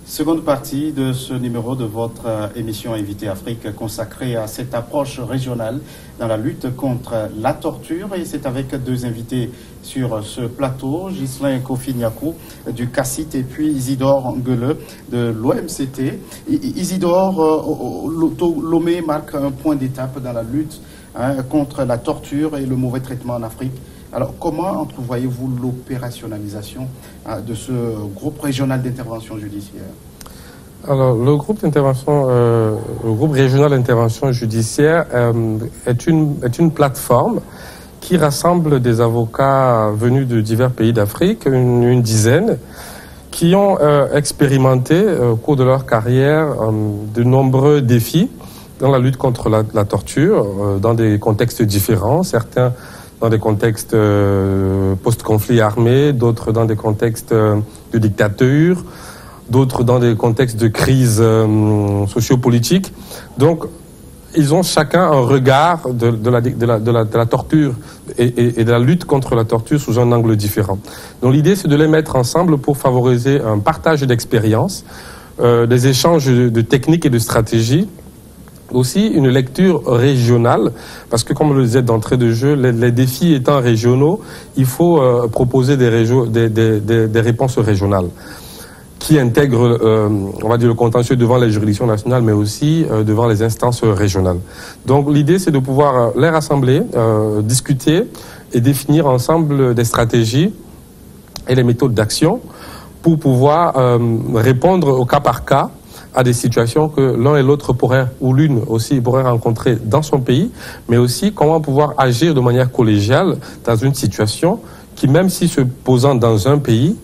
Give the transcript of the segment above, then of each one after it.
Seconde partie de ce numéro de votre émission Invité Afrique consacrée à cette approche régionale dans la lutte contre la torture. Et c'est avec deux invités sur ce plateau, Ghislain Kofi-Niakou du CACIT et puis Isidore Nguele de l'OMCT. Isidore, Lomé marque un point d'étape dans la lutte contre la torture et le mauvais traitement en Afrique. Alors, comment entrevoyez-vous l'opérationnalisation de ce groupe régional d'intervention judiciaire? Alors, le groupe régional d'intervention judiciaire est une plateforme qui rassemble des avocats venus de divers pays d'Afrique, une dizaine, qui ont expérimenté au cours de leur carrière de nombreux défis dans la lutte contre la torture, dans des contextes différents, certains dans des contextes post-conflit armé, d'autres dans des contextes de dictature, d'autres dans des contextes de crise sociopolitique. Donc, ils ont chacun un regard de la torture et de la lutte contre la torture sous un angle différent. Donc, l'idée, c'est de les mettre ensemble pour favoriser un partage d'expériences, des échanges de techniques et de stratégies, aussi une lecture régionale, parce que comme on le disait d'entrée de jeu, les défis étant régionaux, il faut proposer des réponses régionales qui intègrent, on va dire, le contentieux devant les juridictions nationales, mais aussi devant les instances régionales. Donc l'idée, c'est de pouvoir les rassembler, discuter et définir ensemble des stratégies et les méthodes d'action pour pouvoir répondre au cas par cas à des situations que l'un et l'autre pourraient, ou l'une aussi, pourrait rencontrer dans son pays, mais aussi comment pouvoir agir de manière collégiale dans une situation qui, même si se posant dans un pays,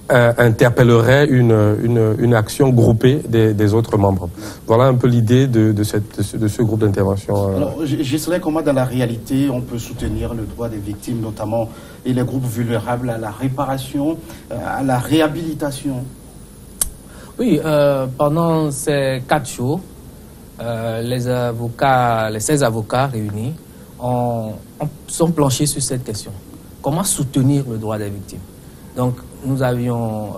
interpellerait une action groupée des autres membres. Voilà un peu l'idée de ce groupe d'intervention. Alors, Ghislain, comment dans la réalité on peut soutenir le droit des victimes, notamment, et les groupes vulnérables à la réparation, à la réhabilitation? Oui, pendant ces 4 jours, les 16 avocats réunis sont planchés sur cette question. Comment soutenir le droit des victimes? Donc, nous avions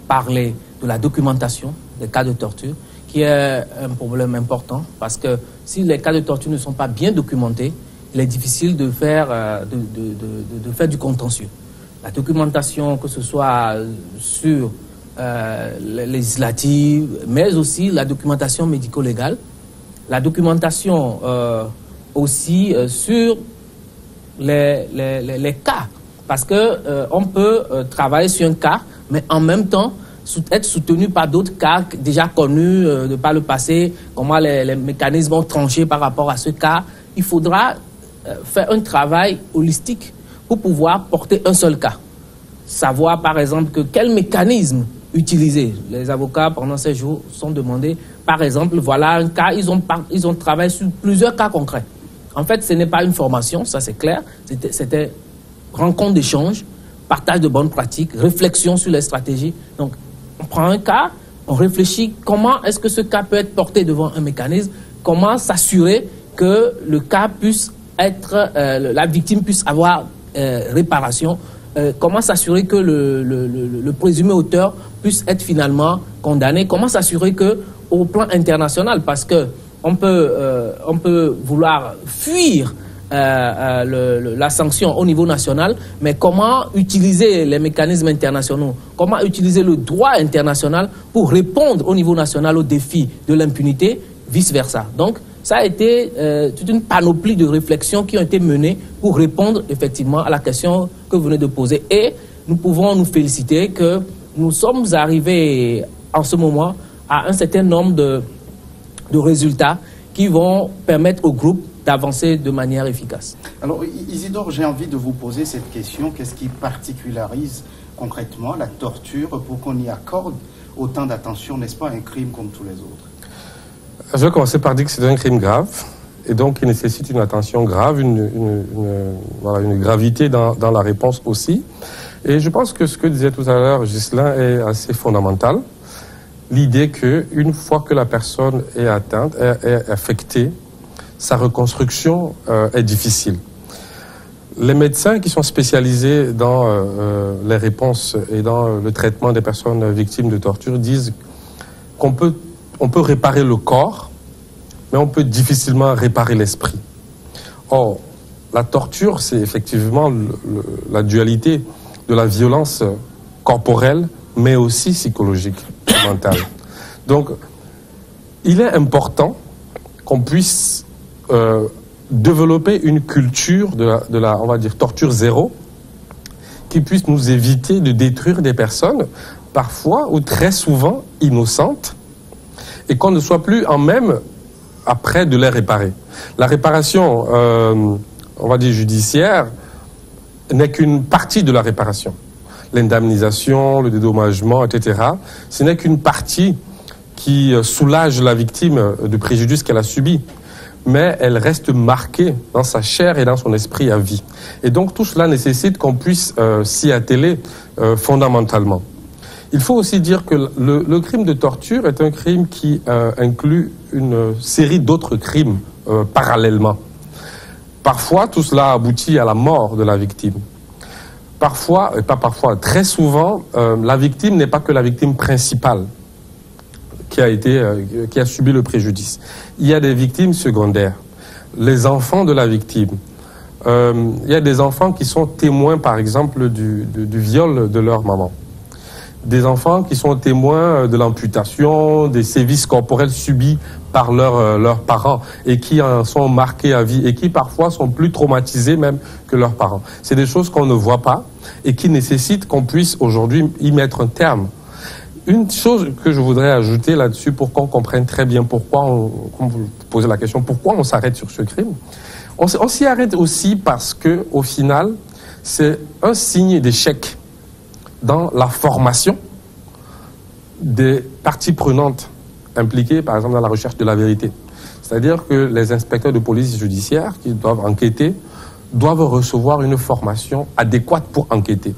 parlé de la documentation des cas de torture, qui est un problème important, parce que si les cas de torture ne sont pas bien documentés, il est difficile de faire du contentieux. La documentation, que ce soit sur les législatives, mais aussi la documentation médico-légale, la documentation aussi sur les cas, parce que on peut travailler sur un cas, mais en même temps être soutenu par d'autres cas déjà connus de par le passé, comment les mécanismes ont tranché par rapport à ce cas. Il faudra faire un travail holistique pour pouvoir porter un seul cas. Savoir par exemple que quel mécanisme utiliser. Les avocats, pendant ces jours, sont demandés, par exemple, voilà un cas, ils ont travaillé sur plusieurs cas concrets. En fait, ce n'est pas une formation, ça c'est clair, c'était rencontre d'échange, partage de bonnes pratiques, réflexion sur les stratégies. Donc, on prend un cas, on réfléchit comment est-ce que ce cas peut être porté devant un mécanisme, comment s'assurer que le cas puisse être, la victime puisse avoir réparation, comment s'assurer que le présumé auteur puisse être finalement condamné, comment s'assurer que au plan international, parce que on peut vouloir fuir la sanction au niveau national, mais comment utiliser les mécanismes internationaux, comment utiliser le droit international pour répondre au niveau national aux défis de l'impunité, vice-versa. Donc, ça a été toute une panoplie de réflexions qui ont été menées pour répondre effectivement à la question que vous venez de poser. Et nous pouvons nous féliciter que nous sommes arrivés en ce moment à un certain nombre de résultats qui vont permettre au groupe d'avancer de manière efficace. Alors Isidore, j'ai envie de vous poser cette question. Qu'est-ce qui particularise concrètement la torture pour qu'on y accorde autant d'attention? N'est-ce pas un crime comme tous les autres? Je vais commencer par dire que c'est un crime grave, et donc il nécessite une attention grave, une gravité dans la réponse aussi. Et je pense que ce que disait tout à l'heure Ghislain est assez fondamental. L'idée qu'une fois que la personne est atteinte, est affectée, sa reconstruction est difficile. les médecins qui sont spécialisés dans les réponses et dans le traitement des personnes victimes de torture disent qu'on peut réparer le corps, mais on peut difficilement réparer l'esprit. Or, la torture, c'est effectivement la dualité de la violence corporelle, mais aussi psychologique, mentale. Donc, il est important qu'on puisse développer une culture de la, on va dire, torture zéro, qui puisse nous éviter de détruire des personnes, parfois ou très souvent innocentes, et qu'on ne soit plus en même après de les réparer. La réparation, on va dire judiciaire, n'est qu'une partie de la réparation. L'indemnisation, le dédommagement, etc., ce n'est qu'une partie qui soulage la victime du préjudice qu'elle a subi. Mais elle reste marquée dans sa chair et dans son esprit à vie. Et donc tout cela nécessite qu'on puisse s'y atteler fondamentalement. Il faut aussi dire que le crime de torture est un crime qui inclut une série d'autres crimes parallèlement. Parfois, tout cela aboutit à la mort de la victime. Parfois, et pas parfois, très souvent, la victime n'est pas que la victime principale qui a subi le préjudice. Il y a des victimes secondaires, les enfants de la victime. Il y a des enfants qui sont témoins, par exemple, du viol de leur maman. Des enfants qui sont témoins de l'amputation, des sévices corporels subis par leurs parents et qui en sont marqués à vie et qui parfois sont plus traumatisés même que leurs parents. C'est des choses qu'on ne voit pas et qui nécessitent qu'on puisse aujourd'hui y mettre un terme. Une chose que je voudrais ajouter là-dessus pour qu'on comprenne très bien pourquoi, comme vous posez la question, pourquoi on s'arrête sur ce crime. On s'y arrête aussi parce que, au final, c'est un signe d'échec dans la formation des parties prenantes impliquées, par exemple, dans la recherche de la vérité. C'est-à-dire que les inspecteurs de police judiciaire qui doivent enquêter doivent recevoir une formation adéquate pour enquêter.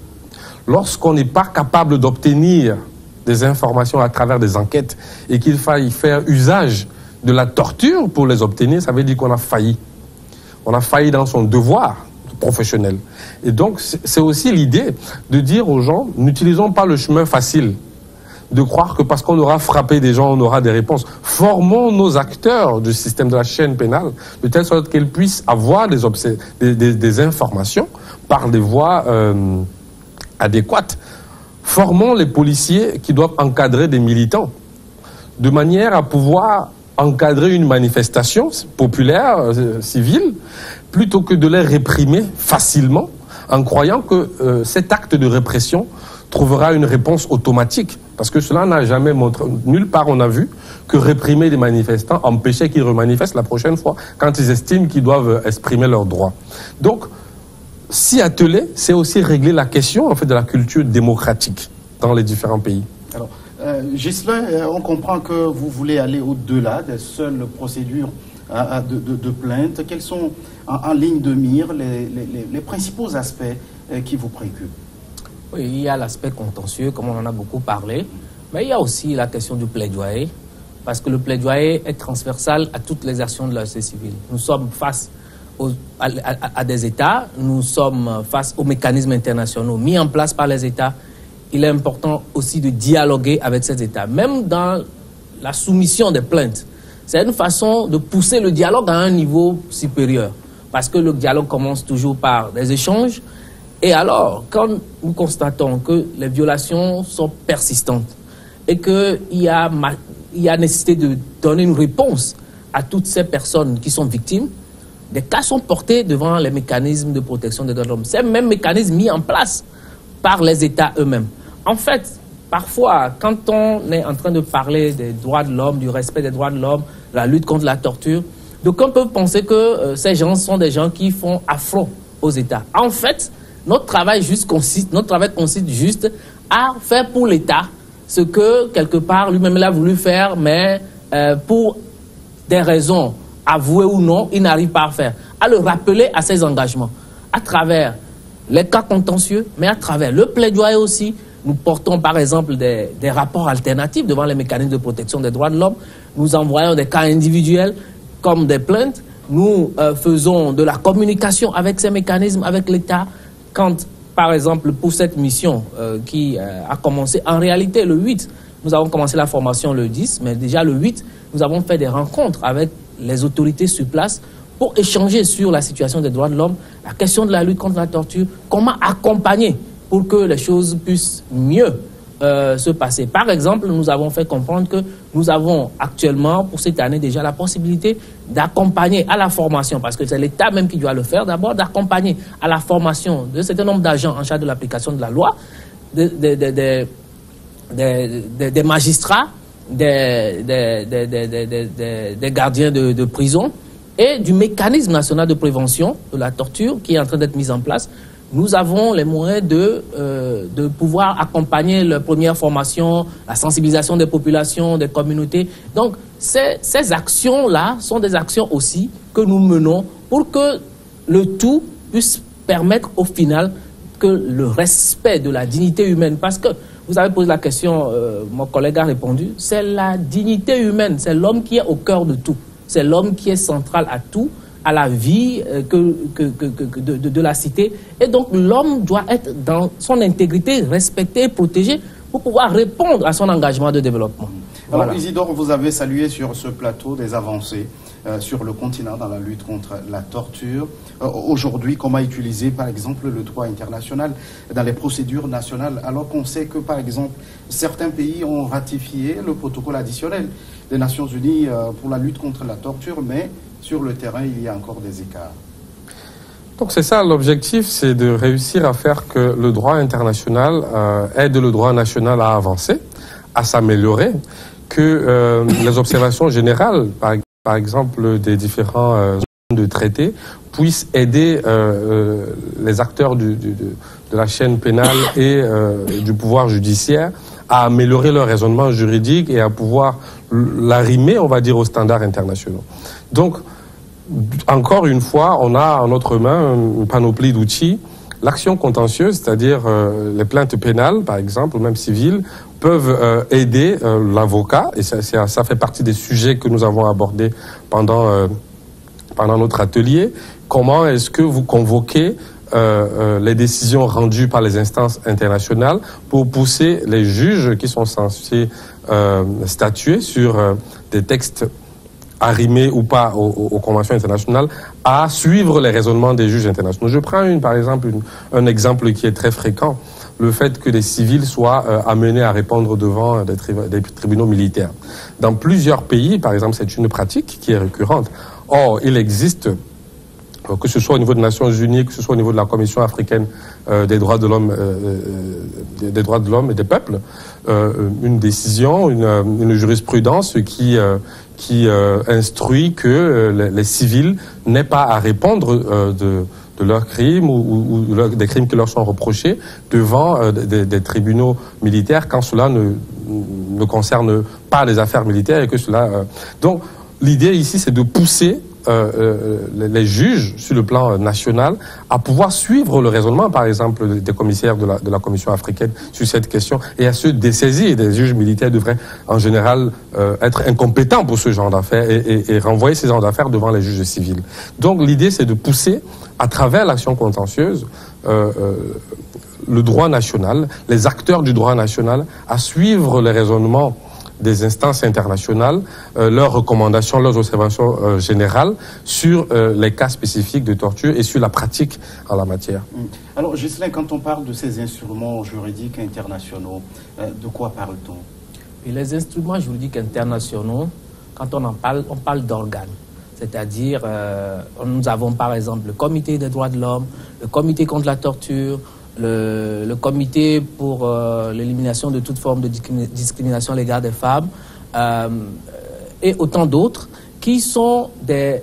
Lorsqu'on n'est pas capable d'obtenir des informations à travers des enquêtes et qu'il faille faire usage de la torture pour les obtenir, ça veut dire qu'on a failli. On a failli dans son devoir professionnel. Et donc, c'est aussi l'idée de dire aux gens, n'utilisons pas le chemin facile, de croire que parce qu'on aura frappé des gens, on aura des réponses. Formons nos acteurs du système de la chaîne pénale de telle sorte qu'ils puissent avoir des informations par des voies adéquates. Formons les policiers qui doivent encadrer des militants, de manière à pouvoir encadrer une manifestation populaire, civile, plutôt que de les réprimer facilement, en croyant que cet acte de répression trouvera une réponse automatique. Parce que cela n'a jamais montré, nulle part on a vu que réprimer des manifestants empêchait qu'ils remanifestent la prochaine fois, quand ils estiment qu'ils doivent exprimer leurs droits. Donc, s'y atteler, c'est aussi régler la question en fait, de la culture démocratique dans les différents pays. Alors, Ghislain, on comprend que vous voulez aller au-delà des seules procédures de plainte. Quels sont, en ligne de mire, les principaux aspects qui vous préoccupent? Oui, il y a l'aspect contentieux, comme on en a beaucoup parlé, mais il y a aussi la question du plaidoyer, parce que le plaidoyer est transversal à toutes les actions de la société civile. Nous sommes face à des États, nous sommes face aux mécanismes internationaux mis en place par les États. Il est important aussi de dialoguer avec ces États, même dans la soumission des plaintes. C'est une façon de pousser le dialogue à un niveau supérieur, parce que le dialogue commence toujours par des échanges. Et alors, quand nous constatons que les violations sont persistantes et qu'il y a nécessité de donner une réponse à toutes ces personnes qui sont victimes, des cas sont portés devant les mécanismes de protection des droits de l'homme. Ces mêmes mécanismes mis en place par les États eux-mêmes. En fait, parfois, quand on est en train de parler des droits de l'homme, du respect des droits de l'homme, la lutte contre la torture, d'aucuns peuvent penser que ces gens sont des gens qui font affront aux États. En fait, notre travail consiste juste à faire pour l'État ce que, quelque part, lui-même il a voulu faire, mais pour des raisons avouées ou non, il n'arrive pas à faire. À le rappeler à ses engagements, à travers les cas contentieux, mais à travers le plaidoyer aussi. Nous portons par exemple des rapports alternatifs devant les mécanismes de protection des droits de l'homme. Nous envoyons des cas individuels comme des plaintes nous faisons de la communication avec ces mécanismes, avec l'État. Quand, par exemple, pour cette mission qui a commencé, en réalité, le 8, nous avons commencé la formation le 10, mais déjà le 8, nous avons fait des rencontres avec les autorités sur place pour échanger sur la situation des droits de l'homme, la question de la lutte contre la torture, comment accompagner pour que les choses puissent mieux se passer. Par exemple, nous avons fait comprendre que nous avons actuellement, pour cette année déjà, la possibilité d'accompagner à la formation, parce que c'est l'État même qui doit le faire, d'abord d'accompagner à la formation de certain nombre d'agents en charge de l'application de la loi, des magistrats, des gardiens de prison et du mécanisme national de prévention de la torture qui est en train d'être mis en place. Nous avons les moyens de pouvoir accompagner la première formation, la sensibilisation des populations, des communautés. Donc, ces actions-là sont des actions aussi que nous menons pour que le tout puisse permettre au final que le respect de la dignité humaine, parce que vous avez posé la question, mon collègue a répondu, c'est la dignité humaine, c'est l'homme qui est au cœur de tout, c'est l'homme qui est central à tout, à la vie de la cité. Et donc l'homme doit être dans son intégrité respecté et protégé pour pouvoir répondre à son engagement de développement. Alors Voilà. Isidore, vous avez salué sur ce plateau des avancées sur le continent dans la lutte contre la torture. Aujourd'hui, comment utiliser par exemple le droit international dans les procédures nationales, alors qu'on sait que par exemple certains pays ont ratifié le protocole additionnel des Nations Unies pour la lutte contre la torture, mais sur le terrain, il y a encore des écarts. Donc c'est ça l'objectif, c'est de réussir à faire que le droit international aide le droit national à avancer, à s'améliorer, que les observations générales, par exemple des différents de traités, puissent aider les acteurs de la chaîne pénale et du pouvoir judiciaire à améliorer leur raisonnement juridique et à pouvoir l'arrimer, on va dire, aux standards internationaux. Donc, encore une fois, on a en notre main une panoplie d'outils. L'action contentieuse, c'est-à-dire les plaintes pénales, par exemple, ou même civiles, peuvent aider l'avocat, et ça fait partie des sujets que nous avons abordés pendant notre atelier. Comment est-ce que vous convoquez les décisions rendues par les instances internationales pour pousser les juges qui sont censés statuer sur des textes arrimés ou pas aux conventions internationales à suivre les raisonnements des juges internationaux. Je prends par exemple un exemple qui est très fréquent, le fait que les civils soient amenés à répondre devant des tribunaux militaires. Dans plusieurs pays, par exemple, c'est une pratique qui est récurrente. Or, il existe, que ce soit au niveau des Nations Unies, que ce soit au niveau de la Commission africaine des droits de l'homme et des peuples, une décision, une jurisprudence qui instruit que les civils n'aient pas à répondre de leurs crimes ou des crimes qui leur sont reprochés devant des tribunaux militaires quand cela ne concerne pas les affaires militaires et que cela... Donc, l'idée ici, c'est de pousser les juges sur le plan national à pouvoir suivre le raisonnement, par exemple, des commissaires de la Commission africaine sur cette question et à se dessaisir. Des juges militaires devraient en général être incompétents pour ce genre d'affaires et renvoyer ces genres d'affaires devant les juges civils. Donc l'idée, c'est de pousser à travers l'action contentieuse le droit national, les acteurs du droit national à suivre les raisonnements des instances internationales, leurs recommandations, leurs observations générales sur les cas spécifiques de torture et sur la pratique en la matière. Alors, Ghislain, quand on parle de ces instruments juridiques internationaux, de quoi parle-t-on? Et les instruments juridiques internationaux, quand on parle d'organes. C'est-à-dire, nous avons par exemple le Comité des droits de l'homme, le Comité contre la torture, le comité pour l'élimination de toute forme de discrimination à l'égard des femmes et autant d'autres qui sont des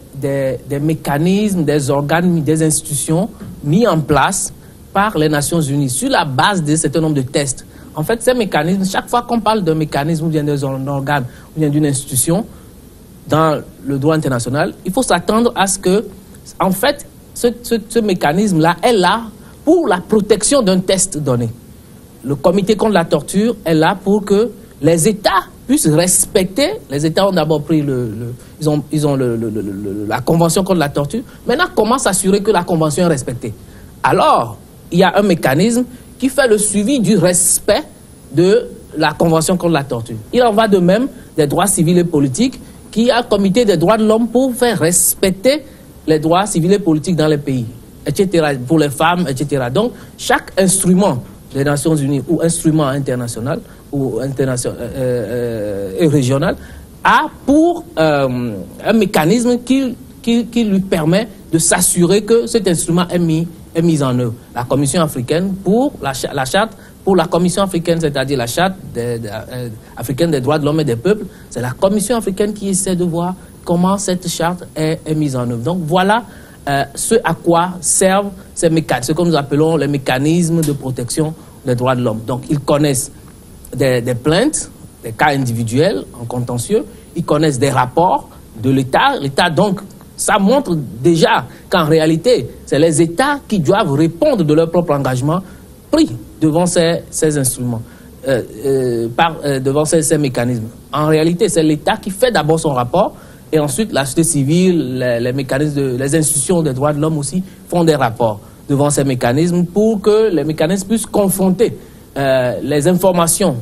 mécanismes, des organes, des institutions mis en place par les Nations Unies sur la base d'un certain nombre de tests. En fait, ces mécanismes, chaque fois qu'on parle d'un mécanisme ou bien d'un organe ou bien d'une institution dans le droit international, il faut s'attendre à ce que, en fait, ce mécanisme-là est là pour la protection d'un test donné. Le comité contre la torture est là pour que les États puissent respecter. Les États ont d'abord pris ils ont la Convention contre la torture. Maintenant, comment s'assurer que la Convention est respectée? Alors, il y a un mécanisme qui fait le suivi du respect de la Convention contre la torture. Il en va de même des droits civils et politiques, qui a un comité des droits de l'homme pour faire respecter les droits civils et politiques dans les pays, etc., pour les femmes, etc. Donc, chaque instrument des Nations Unies ou instrument international ou et régional a pour un mécanisme qui lui permet de s'assurer que cet instrument est mis en œuvre. La Commission africaine pour la charte, pour la Commission africaine, c'est-à-dire la charte africaine des droits de l'homme et des peuples, c'est la Commission africaine qui essaie de voir comment cette charte est mise en œuvre. Donc voilà ce à quoi servent ces mécanismes, ce que nous appelons les mécanismes de protection des droits de l'homme. Donc ils connaissent des plaintes, des cas individuels en contentieux, ils connaissent des rapports de l'État. L'État, donc, ça montre déjà qu'en réalité, c'est les États qui doivent répondre de leur propre engagement pris devant ces instruments, devant ces mécanismes. En réalité, c'est l'État qui fait d'abord son rapport, et ensuite la société civile, les mécanismes, les institutions des droits de l'homme aussi font des rapports devant ces mécanismes pour que les mécanismes puissent confronter les informations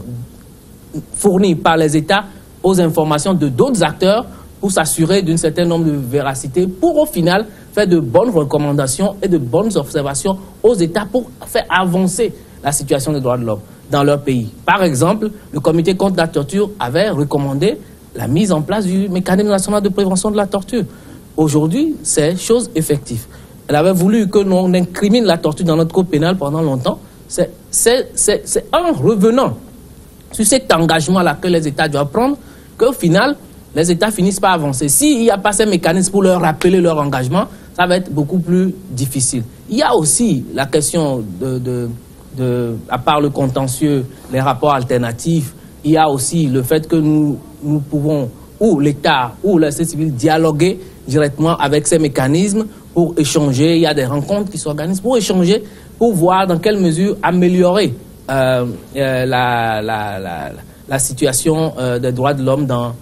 fournies par les États aux informations de d'autres acteurs pour s'assurer d'un certain nombre de véracité, pour au final faire de bonnes recommandations et de bonnes observations aux États pour faire avancer la situation des droits de l'homme dans leur pays. Par exemple, le Comité contre la torture avait recommandé la mise en place du mécanisme national de prévention de la torture. Aujourd'hui, c'est chose effective. Elle avait voulu que l'on incrimine la torture dans notre code pénal pendant longtemps. C'est en revenant sur cet engagement-là que les États doivent prendre qu'au final, les États finissent par avancer. S'il n'y a pas ces mécanismes pour leur rappeler leur engagement, ça va être beaucoup plus difficile. Il y a aussi la question à part le contentieux, les rapports alternatifs, il y a aussi le fait que nous pouvons, ou l'État, ou la société civile, dialoguer directement avec ces mécanismes pour échanger. Il y a des rencontres qui s'organisent pour échanger, pour voir dans quelle mesure améliorer la situation des droits de l'homme dans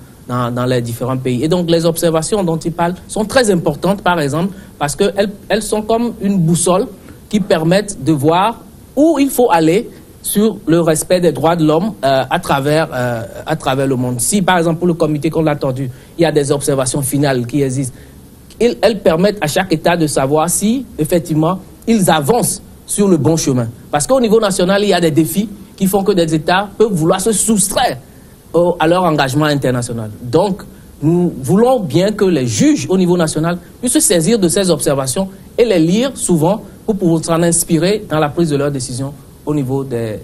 les différents pays. Et donc les observations dont il parle sont très importantes, par exemple, parce qu'elles sont comme une boussole qui permettent de voir où il faut aller sur le respect des droits de l'homme à travers le monde. Si, par exemple, pour le comité contre la torture, il y a des observations finales qui existent, elles permettent à chaque État de savoir si, effectivement, ils avancent sur le bon chemin. Parce qu'au niveau national, il y a des défis qui font que des États peuvent vouloir se soustraire à leur engagement international. Donc, nous voulons bien que les juges au niveau national puissent se saisir de ces observations et les lire souvent pour pouvoir s'en inspirer dans la prise de leurs décisions au niveau des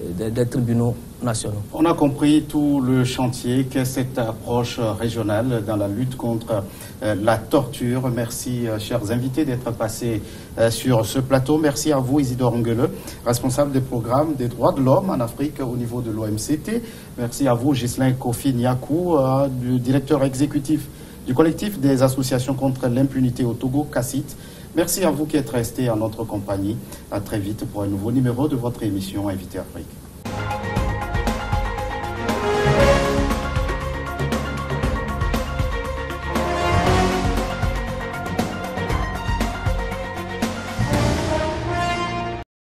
tribunaux nationaux. On a compris tout le chantier qu'est cette approche régionale dans la lutte contre la torture. Merci, chers invités, d'être passés sur ce plateau. Merci à vous, Isidore Nguele, responsable des programmes des droits de l'homme en Afrique au niveau de l'OMCT. Merci à vous, Ghislain Kofi Niakou, directeur exécutif du collectif des associations contre l'impunité au Togo, CACIT. Merci à vous qui êtes restés en notre compagnie. À très vite pour un nouveau numéro de votre émission Invité Afrique.